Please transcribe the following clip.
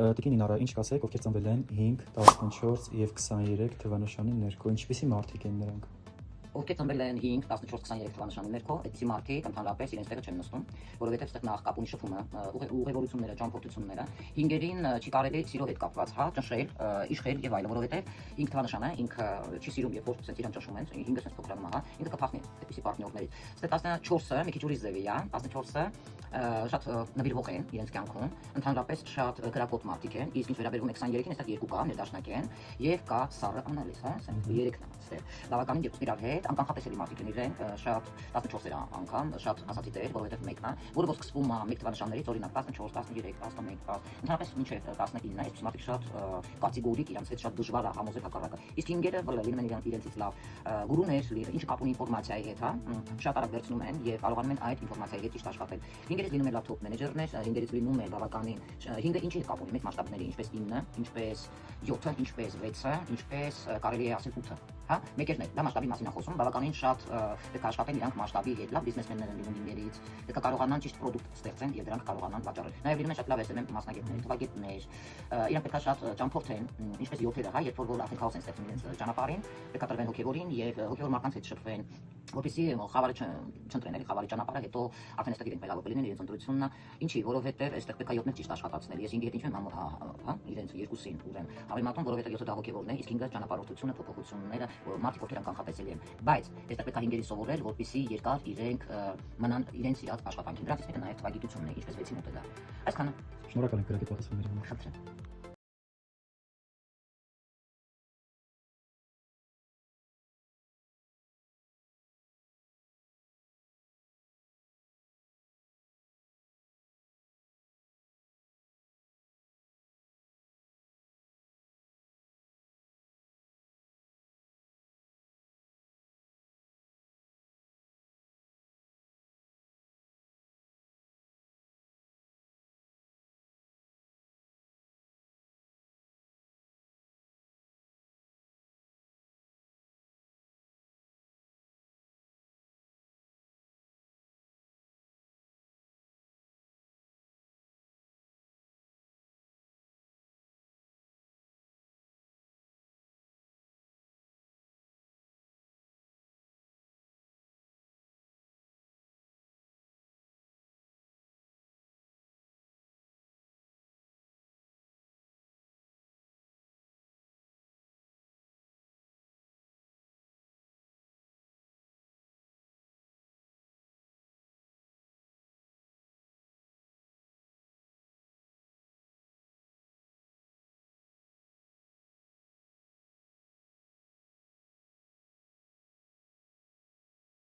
Տիկին Ինարա, ինչ կասեք, ովքեր ծնվել են 5, 14 եւ 23 թվականների ներքո, ինչպիսի մարդիկ են նրանք։ Ովքեր ծնվել են 5, 14, 23 թվականի ներքո, այդպիսի մարդիկ ընդհանրապես իրենց տեղը չեն նստում, որովհետև այստեղ նախ կապունի շփումը, ուղևորությունները, ճամփորդությունները 5-ին չի կարելի սիրո հետ կապված, հա, ճնշել, իշխել եւ այլն, որովհետև 5 թվականն է, ինքը չի սիրում, երբ որ սենց իրան ճնշում են, 5-ը սենց փոքրանում է, հա, ինքը կփախնի այդպիսի պարտներներից։ Ստե 14-ը մի քիչ ուրիշ ձևի է, 14-ը շատ նվիրվող են իրենց կյանքում, ընդհանրապես շատ գրագոտ մարդիկ են, իսկ ինչ վերաբերում է 23-ին, այստեղ երկու կա, ներդաշնակ են եւ կա Սառը Անալիս, հա, ասենք 3-ն է այստեղ։ Բավականին երկուսն իրար հետ անկանխատեսելի մարդիկ են իրենք, շատ 14-եր անգամ, շատ ասացի դեր, որովհետեւ մեկն է, որը որ սկսվում է մեկ թվականներից, օրինակ 14, 13, 11, ընդհանրապես մինչեւ 19-ն է, այսպես մարդիկ շատ կատեգորիկ իրենց հետ շատ դժվար է համոզել հակառակը։ Իսկ 5-երը լինում են իրենցից լավ գուրուներ, ինչ կապ ունի ինֆորմացիայի հետ, հա, շատ արագ վերցնում են եւ կարողանում են այդ ինֆորմացիայի հետ ճիշտ աշխատել։ 5-երից լինում են լավ top մենեջերներ, 5-երից լինում է բավականին 5-ը ինչի հետ կապ ունի մեծ մասշտաբների, ինչպես 9-ը, ինչպես 7-ը, ինչպես 6-ը, ինչպես կարելի է ասել 8-ը, հա, մեկերն է, դա մասշտաբի մասին է խոսում, բավականին շատ պետք է աշխատեն իրանք մասշտաբի հետ, լավ բիզնեսմեններ են լինում 5-երից, պետք է կարողանան ճիշտ պրոդուկտ ստեղծեն եւ դրանք կարողանան վաճառել։ Նաեւ լինում են շատ լավ SMM մասնագետներ, թվագետներ, իրանք պետք է շատ ճամփորդեն, ինչպես 7-երը, հա, երբ որ արդեն քաոս են ստեղծում իրենց ճանապարհին, պետք է տրվեն հոգեվորին եւ հոգեվոր մարդկանց հետ շփվեն, որպեսզի խավարը չընտրեն, էլի խավարի ճանապարհը, հետո արդեն այստեղ իրենք մեղավոր կլինեն իրենց ընտրությունն է, ինչի, որովհետեւ այստեղ պետք է 7-ն ճիշտ աշխատացնել։ Ես 5-ի հետ ինչ եմ հա, իրենց երկուսին ուրեմն հավելմատում, որովհետեւ 7-ը դա հոգեվորն է, իսկ 5-ը ճանապարհորդությունը, փոփոխությունները, մարդիկ ովքեր անկանխատեսելի են, բայց այստեղ պետք է 5-երից սովորել, որպեսզի երկար իրենք մնան իրենց իրած աշխատանքին։ Դրանից մեկը նաեւ թվագիտությունն է, ինչպես 6-ի մոտ է դա։ Այսքանը։ Շնորհակալ եմ գրագետ պատասխանների համար։ Խնդրեմ։